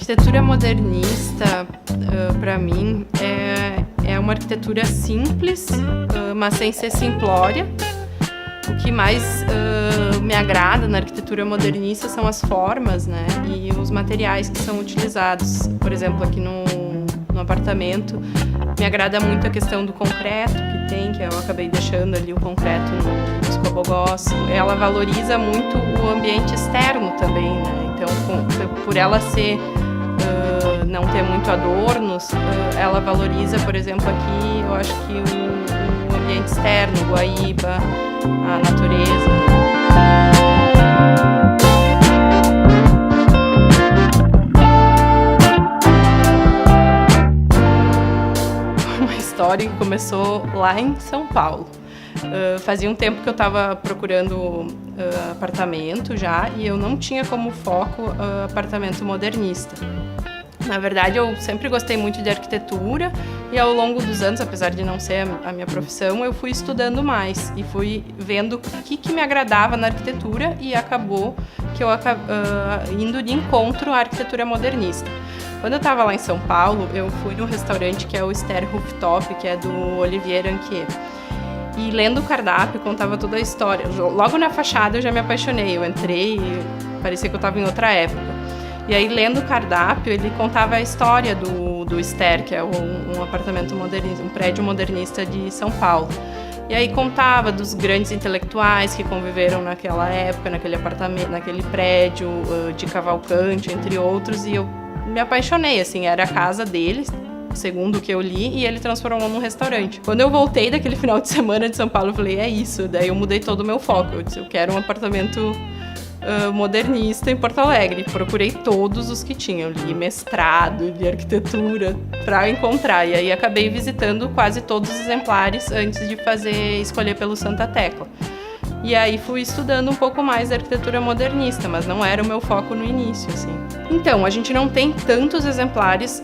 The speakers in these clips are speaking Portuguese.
arquitetura modernista, para mim, é uma arquitetura simples, mas sem ser simplória. O que mais me agrada na arquitetura modernista são as formas, né, e os materiais que são utilizados. Por exemplo, aqui no apartamento, me agrada muito a questão do concreto que eu acabei deixando ali o concreto nos cobogós. Ela valoriza muito o ambiente externo também, né? Então, por ela ser não ter muito adornos, ela valoriza, por exemplo, aqui, eu acho que o ambiente externo, o Guaíba, a natureza. História que começou lá em São Paulo. Fazia um tempo que eu estava procurando apartamento já e eu não tinha como foco apartamento modernista. Na verdade, eu sempre gostei muito de arquitetura e ao longo dos anos, apesar de não ser a minha profissão, eu fui estudando mais e fui vendo o que me agradava na arquitetura e acabou que eu indo de encontro à arquitetura modernista. Quando eu estava lá em São Paulo, eu fui num restaurante que é o Ster Rooftop, que é do Olivier Anquier. E lendo o cardápio, contava toda a história. Logo na fachada eu já me apaixonei. Eu entrei e parecia que eu estava em outra época. E aí, lendo o cardápio, ele contava a história do Ster, que é um apartamento modernista, um prédio modernista de São Paulo. E aí contava dos grandes intelectuais que conviveram naquela época, naquele apartamento, naquele prédio, de Cavalcante, entre outros, e eu me apaixonei, assim, era a casa deles, segundo o que eu li, e ele transformou num restaurante. Quando eu voltei daquele final de semana de São Paulo, eu falei, é isso. Daí eu mudei todo o meu foco. Eu disse, eu quero um apartamento modernista em Porto Alegre. Procurei todos os que tinham, li mestrado de arquitetura para encontrar. E aí acabei visitando quase todos os exemplares antes de escolher pelo Santa Tecla. E aí fui estudando um pouco mais da arquitetura modernista, mas não era o meu foco no início, assim. Então, a gente não tem tantos exemplares,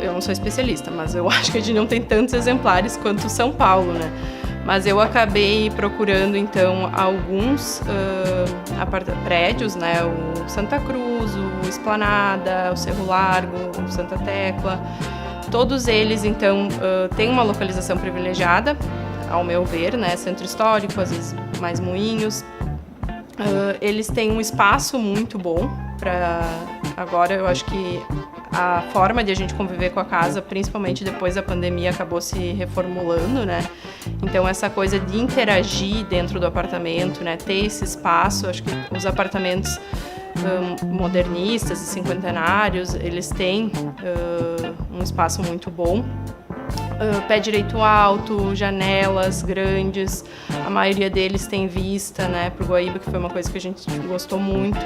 eu não sou especialista, mas eu acho que a gente não tem tantos exemplares quanto São Paulo, né? Mas eu acabei procurando, então, alguns prédios, né? O Santa Cruz, o Esplanada, o Cerro Largo, o Santa Tecla. Todos eles, então, têm uma localização privilegiada, ao meu ver, né? Centro histórico, às vezes mais Moinhos. Eles têm um espaço muito bom para... Agora, eu acho que a forma de a gente conviver com a casa, principalmente depois da pandemia, acabou se reformulando, né? Então, essa coisa de interagir dentro do apartamento, né? Ter esse espaço, acho que os apartamentos modernistas e cinquentenários, eles têm um espaço muito bom. Pé direito alto, janelas grandes, a maioria deles tem vista, né, para o Guaíba, que foi uma coisa que a gente gostou muito.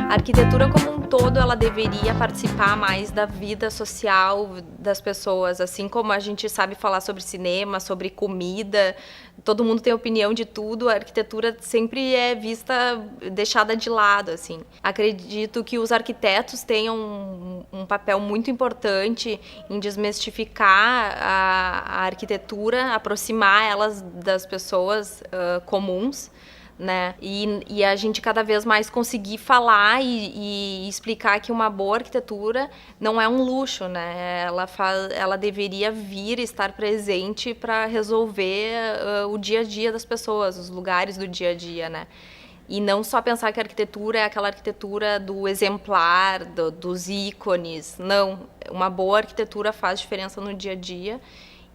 A arquitetura como um todo, ela deveria participar mais da vida social das pessoas, assim como a gente sabe falar sobre cinema, sobre comida, todo mundo tem opinião de tudo, a arquitetura sempre é deixada de lado, assim. Acredito que os arquitetos tenham um papel muito importante em desmistificar a arquitetura, aproximar elas das pessoas comuns, né? E a gente cada vez mais conseguir falar e explicar que uma boa arquitetura não é um luxo, né? Ela deveria estar presente para resolver o dia a dia das pessoas, os lugares do dia a dia, né? E não só pensar que a arquitetura é aquela arquitetura do exemplar, dos ícones. Não, uma boa arquitetura faz diferença no dia a dia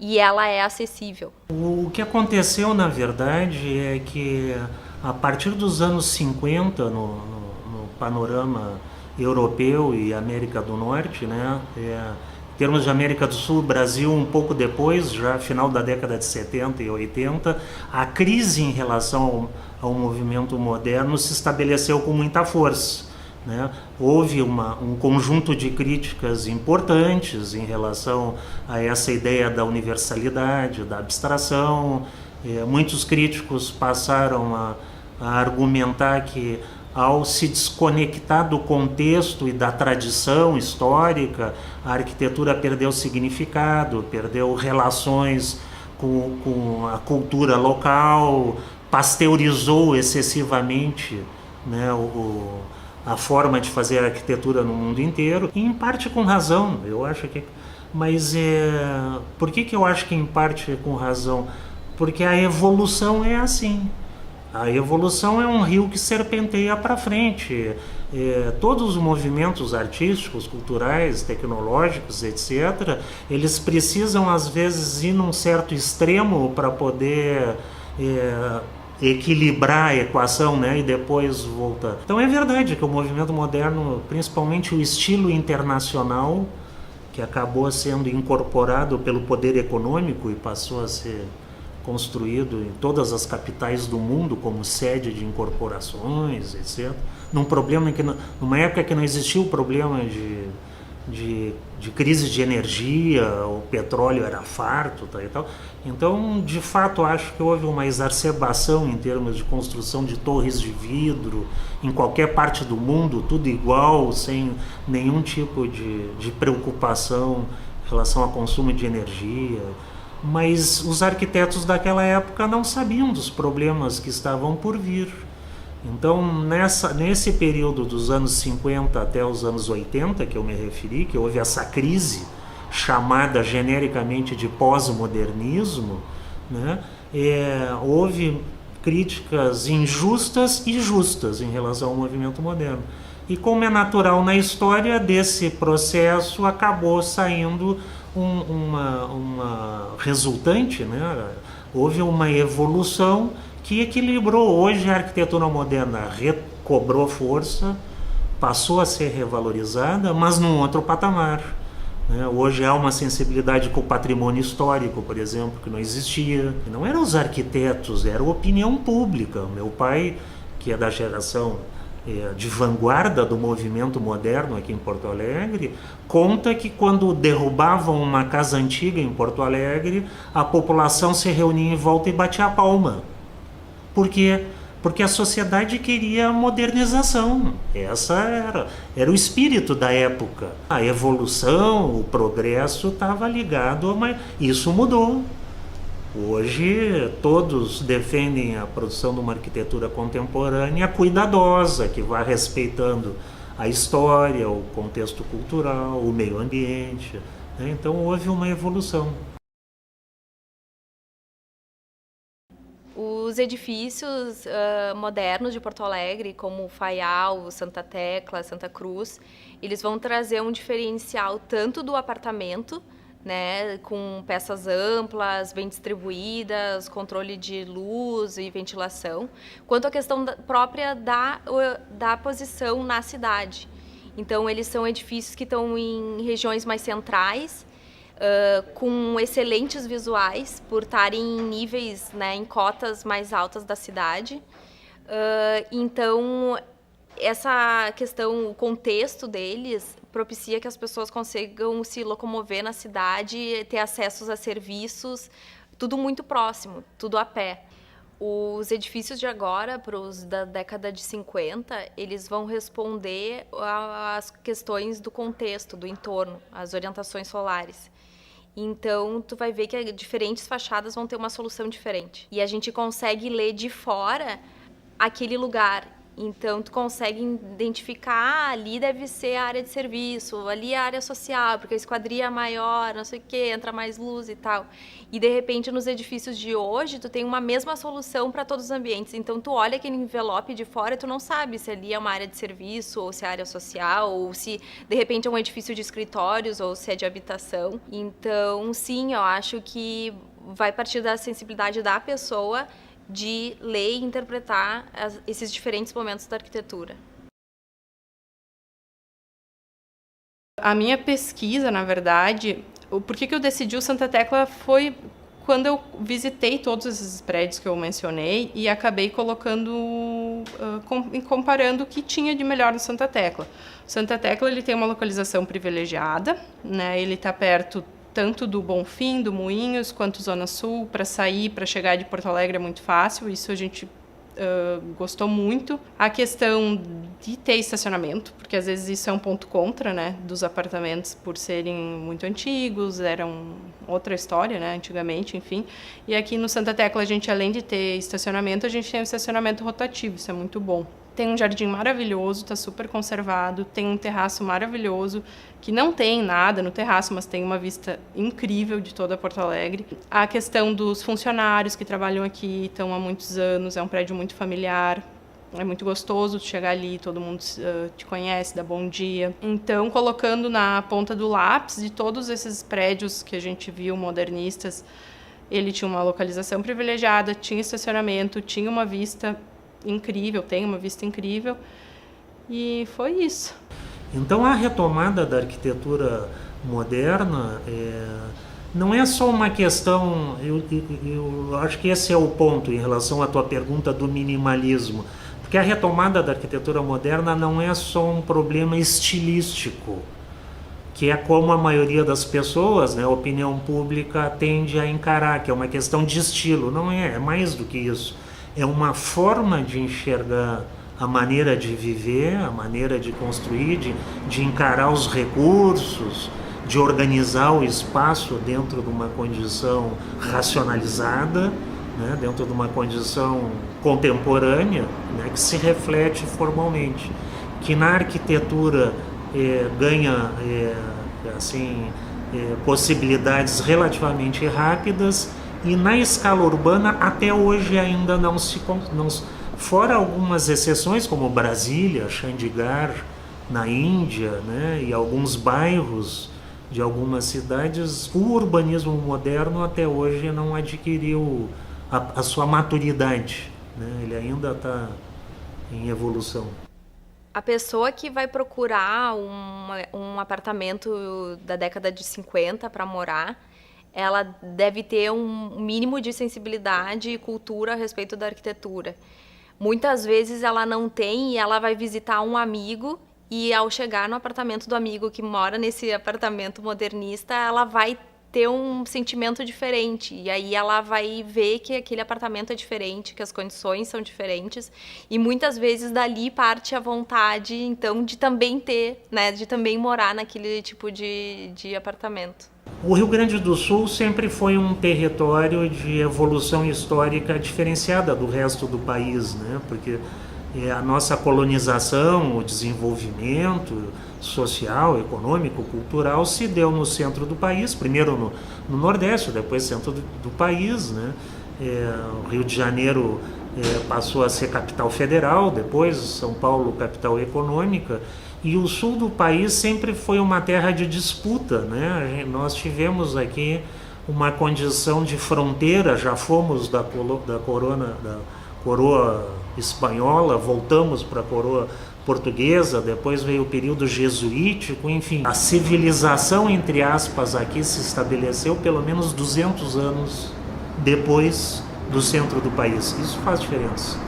e ela é acessível. O que aconteceu, na verdade, é que a partir dos anos 50, no panorama europeu e América do Norte, né, em termos de América do Sul, Brasil um pouco depois, já final da década de 70 e 80, a crise em relação ao movimento moderno se estabeleceu com muita força. Né? Houve um conjunto de críticas importantes em relação a essa ideia da universalidade, da abstração. Muitos críticos passaram a argumentar que, ao se desconectar do contexto e da tradição histórica, a arquitetura perdeu significado, perdeu relações com a cultura local, pasteurizou excessivamente, né, a forma de fazer arquitetura no mundo inteiro, e em parte com razão, eu acho que... Mas por que eu acho que em parte com razão? Porque a evolução é assim. A evolução é um rio que serpenteia para frente. Todos os movimentos artísticos, culturais, tecnológicos, etc., eles precisam, às vezes, ir num certo extremo para poder equilibrar a equação, né, e depois voltar. Então é verdade que o movimento moderno, principalmente o estilo internacional, que acabou sendo incorporado pelo poder econômico e passou a ser construído em todas as capitais do mundo como sede de incorporações, etc. Numa época que não existia o problema de crise de energia, o petróleo era farto, tá, e tal. Então, de fato, acho que houve uma exacerbação em termos de construção de torres de vidro em qualquer parte do mundo, tudo igual, sem nenhum tipo de preocupação em relação ao consumo de energia. Mas os arquitetos daquela época não sabiam dos problemas que estavam por vir. Então, nesse período dos anos 50 até os anos 80, que eu me referi, que houve essa crise chamada genericamente de pós-modernismo, né, houve críticas injustas e justas em relação ao movimento moderno. E como é natural na história, desse processo acabou saindo uma resultante, né? Houve uma evolução que equilibrou. Hoje a arquitetura moderna recobrou força, passou a ser revalorizada, mas num outro patamar. Né? Hoje há uma sensibilidade com o patrimônio histórico, por exemplo, que não existia. Não eram os arquitetos, era a opinião pública. Meu pai, que é da geração de vanguarda do movimento moderno aqui em Porto Alegre, conta que quando derrubavam uma casa antiga em Porto Alegre, a população se reunia em volta e batia a palma. Por quê? Porque a sociedade queria modernização. Era o espírito da época. A evolução, o progresso estava ligado isso mudou. Hoje todos defendem a produção de uma arquitetura contemporânea cuidadosa, que vai respeitando a história, o contexto cultural, o meio ambiente, né? Então houve uma evolução. Os edifícios modernos de Porto Alegre, como o Faial, o Santa Tecla, Santa Cruz, eles vão trazer um diferencial tanto do apartamento, né, com peças amplas, bem distribuídas, controle de luz e ventilação, quanto a questão própria da posição na cidade. Então, eles são edifícios que estão em regiões mais centrais, com excelentes visuais, por estarem em níveis, né, em cotas mais altas da cidade. Então, essa questão, o contexto deles propicia que as pessoas consigam se locomover na cidade, ter acessos a serviços, tudo muito próximo, tudo a pé. Os edifícios de agora, para os da década de 50, eles vão responder às questões do contexto, do entorno, às orientações solares. Então, tu vai ver que diferentes fachadas vão ter uma solução diferente. E a gente consegue ler de fora aquele lugar Então, tu consegue identificar, ali deve ser a área de serviço, ali a área social, porque a esquadria é maior, não sei o quê, entra mais luz e tal. E, de repente, nos edifícios de hoje, tu tem uma mesma solução para todos os ambientes. Então, tu olha aquele envelope de fora e tu não sabe se ali é uma área de serviço, ou se é área social, ou se, de repente, é um edifício de escritórios, ou se é de habitação. Então, sim, eu acho que vai partir da sensibilidade da pessoa de ler e interpretar esses diferentes momentos da arquitetura. A minha pesquisa, na verdade, por que eu decidi o Santa Tecla foi quando eu visitei todos esses prédios que eu mencionei e acabei colocando, comparando o que tinha de melhor no Santa Tecla. O Santa Tecla ele tem uma localização privilegiada, né? Ele está perto tanto do Bonfim, do Moinhos, quanto Zona Sul. Para sair, para chegar de Porto Alegre é muito fácil, isso a gente gostou muito. A questão de ter estacionamento, porque às vezes isso é um ponto contra, né, dos apartamentos por serem muito antigos, eram outra história, né, antigamente, enfim. E aqui no Santa Tecla a gente, além de ter estacionamento, a gente tem um estacionamento rotativo, isso é muito bom. Tem um jardim maravilhoso, está super conservado, tem um terraço maravilhoso, que não tem nada no terraço, mas tem uma vista incrível de toda Porto Alegre. A questão dos funcionários que trabalham aqui, estão há muitos anos, é um prédio muito familiar, é muito gostoso de chegar ali, todo mundo te conhece, dá bom dia. Então, colocando na ponta do lápis de todos esses prédios que a gente viu, modernistas, ele tinha uma localização privilegiada, tinha estacionamento, tinha uma vista incrível, tem uma vista incrível, e foi isso. Então a retomada da arquitetura moderna não é só uma questão, eu acho que esse é o ponto em relação à tua pergunta do minimalismo, porque a retomada da arquitetura moderna não é só um problema estilístico, que é como a maioria das pessoas, né, a opinião pública tende a encarar, que é uma questão de estilo. Não é, é mais do que isso. É uma forma de enxergar a maneira de viver, a maneira de construir, de encarar os recursos, de organizar o espaço dentro de uma condição racionalizada, né, dentro de uma condição contemporânea, né, que se reflete formalmente. Que na arquitetura ganha possibilidades relativamente rápidas, e na escala urbana até hoje ainda não se, fora algumas exceções como Brasília, Chandigarh na Índia, né, e alguns bairros de algumas cidades, o urbanismo moderno até hoje não adquiriu a sua maturidade, né, ele ainda está em evolução. A pessoa que vai procurar um apartamento da década de 50 para morar, ela deve ter um mínimo de sensibilidade e cultura a respeito da arquitetura. Muitas vezes ela não tem e ela vai visitar um amigo, e ao chegar no apartamento do amigo que mora nesse apartamento modernista, ela vai ter um sentimento diferente, e aí ela vai ver que aquele apartamento é diferente, que as condições são diferentes, e muitas vezes dali parte a vontade, então, de também ter, né, de também morar naquele tipo de apartamento. O Rio Grande do Sul sempre foi um território de evolução histórica diferenciada do resto do país, né? Porque a nossa colonização, o desenvolvimento social, econômico, cultural se deu no centro do país, primeiro no Nordeste, depois centro do país, né? O Rio de Janeiro passou a ser capital federal, depois São Paulo capital econômica, e o sul do país sempre foi uma terra de disputa, né? Nós tivemos aqui uma condição de fronteira, já fomos da coroa espanhola, voltamos para a coroa portuguesa, depois veio o período jesuítico, enfim. A civilização, entre aspas, aqui se estabeleceu pelo menos 200 anos depois do centro do país. Isso faz diferença.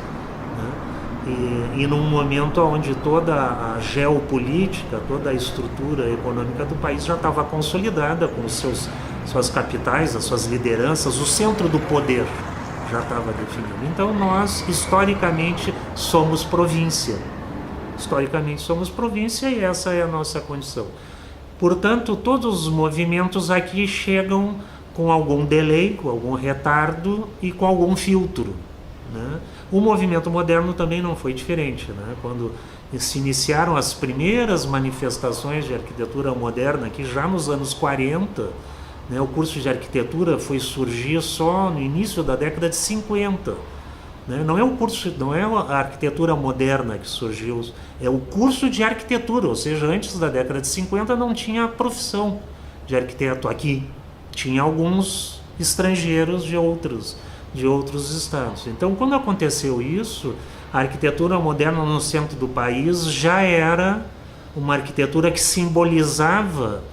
E num momento onde toda a geopolítica, toda a estrutura econômica do país já estava consolidada com suas capitais, as suas lideranças, o centro do poder já estava definido. Então nós, historicamente, somos província. Historicamente somos província e essa é a nossa condição. Portanto, todos os movimentos aqui chegam com algum delay, com algum retardo e com algum filtro, né? O movimento moderno também não foi diferente, né? Quando se iniciaram as primeiras manifestações de arquitetura moderna, que já nos anos 40, né, o curso de arquitetura foi surgir só no início da década de 50. Né? Não é a arquitetura moderna que surgiu, é o curso de arquitetura, ou seja, antes da década de 50 não tinha a profissão de arquiteto aqui, tinha alguns estrangeiros de outros estados. Então, quando aconteceu isso, a arquitetura moderna no centro do país já era uma arquitetura que simbolizava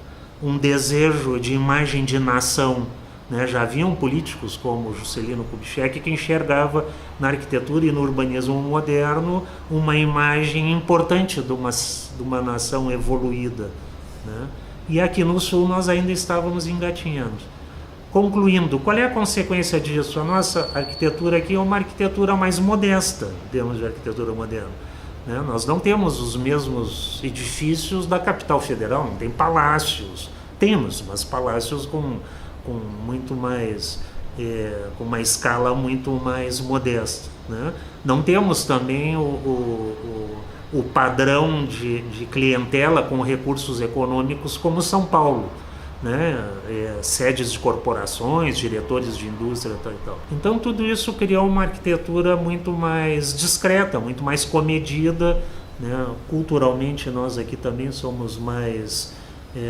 um desejo de imagem de nação, né? Já haviam políticos como Juscelino Kubitschek que enxergava na arquitetura e no urbanismo moderno uma imagem importante de uma nação evoluída, né? E aqui no Sul nós ainda estávamos engatinhando. Concluindo, qual é a consequência disso? A nossa arquitetura aqui é uma arquitetura mais modesta, em termos de arquitetura moderna, né? Nós não temos os mesmos edifícios da capital federal, não tem palácios. Temos, mas palácios com muito mais, com uma escala muito mais modesta, né? Não temos também o padrão de clientela com recursos econômicos como São Paulo, né? Sedes de corporações, diretores de indústria e tal. Então tudo isso criou uma arquitetura muito mais discreta, muito mais comedida, né? Culturalmente nós aqui também somos mais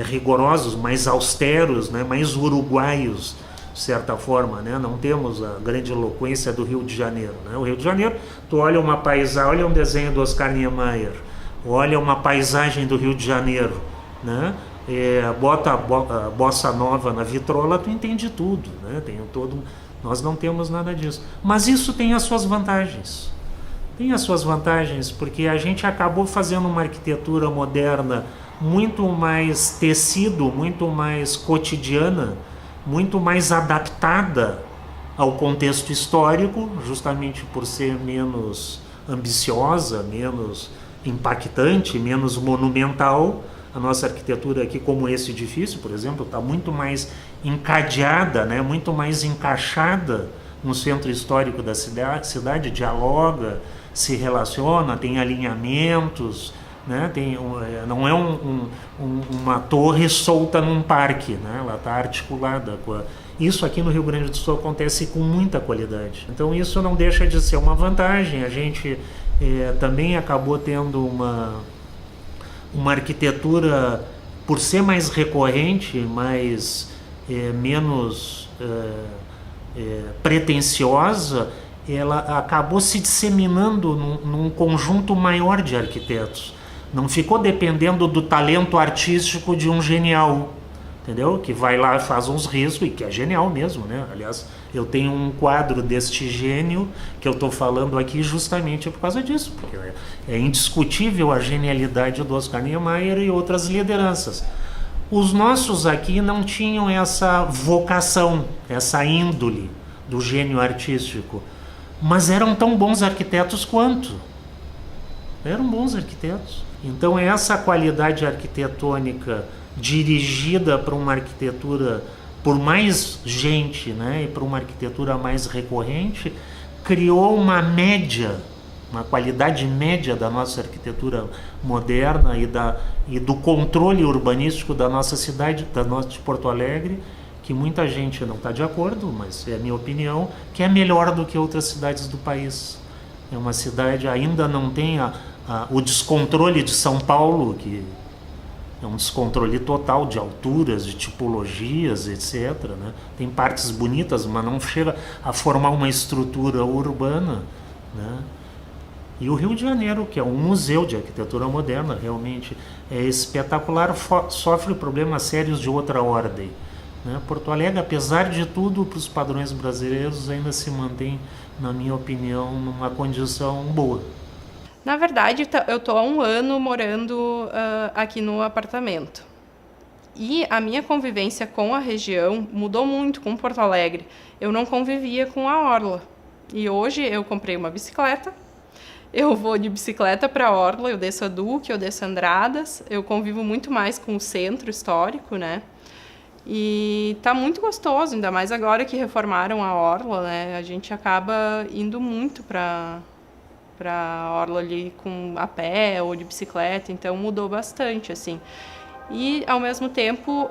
rigorosos, mais austeros, né? Mais uruguaios, de certa forma, né? Não temos a grande eloquência do Rio de Janeiro, né? O Rio de Janeiro, tu olha uma paisagem, olha um desenho do Oscar Niemeyer, olha uma paisagem do Rio de Janeiro, né? Bota a bossa nova na vitrola, tu entende tudo, né? Nós não temos nada disso. Mas isso tem as suas vantagens. Tem as suas vantagens porque a gente acabou fazendo uma arquitetura moderna muito mais tecido, muito mais cotidiana, muito mais adaptada ao contexto histórico, justamente por ser menos ambiciosa, menos impactante, menos monumental. A nossa arquitetura aqui, como esse edifício, por exemplo, está muito mais encadeada, né? Muito mais encaixada no centro histórico da cidade, dialoga, se relaciona, tem alinhamentos, né? Não é uma torre solta num parque, né? Ela está articulada. Isso aqui no Rio Grande do Sul acontece com muita qualidade. Então isso não deixa de ser uma vantagem. A gente também acabou tendo uma arquitetura, por ser mais recorrente, menos pretensiosa, ela acabou se disseminando num conjunto maior de arquitetos. Não ficou dependendo do talento artístico de um genial, entendeu? Que vai lá e faz uns riscos, e que é genial mesmo, né? Aliás, eu tenho um quadro deste gênio que eu estou falando aqui justamente por causa disso, porque é indiscutível a genialidade do Oscar Niemeyer e outras lideranças. Os nossos aqui não tinham essa vocação, essa índole do gênio artístico, mas eram tão bons arquitetos quanto. Eram bons arquitetos. Então essa qualidade arquitetônica dirigida para uma arquitetura por mais gente, né, e para uma arquitetura mais recorrente, criou uma média, uma qualidade média da nossa arquitetura moderna e do controle urbanístico da nossa cidade, da nossa de Porto Alegre, que muita gente não está de acordo, mas é a minha opinião, que é melhor do que outras cidades do país. É uma cidade, ainda não tem o descontrole de São Paulo, que é um descontrole total de alturas, de tipologias, etc., né? Tem partes bonitas, mas não chega a formar uma estrutura urbana, né? E o Rio de Janeiro, que é um museu de arquitetura moderna, realmente é espetacular, sofre problemas sérios de outra ordem, né? Porto Alegre, apesar de tudo, para os padrões brasileiros, ainda se mantém, na minha opinião, numa condição boa. Na verdade, eu estou há 1 ano morando aqui no apartamento. E a minha convivência com a região mudou muito com Porto Alegre. Eu não convivia com a orla. E hoje eu comprei uma bicicleta. Eu vou de bicicleta para a orla, eu desço a Duque, eu desço Andradas. Eu convivo muito mais com o centro histórico, né? E tá muito gostoso, ainda mais agora que reformaram a orla, né? A gente acaba indo muito para orla ali a pé ou de bicicleta, então mudou bastante, assim. E, ao mesmo tempo,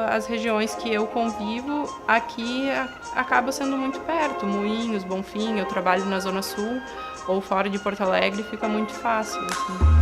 as regiões que eu convivo aqui acabam sendo muito perto. Moinhos, Bonfim, eu trabalho na Zona Sul ou fora de Porto Alegre, fica muito fácil, assim.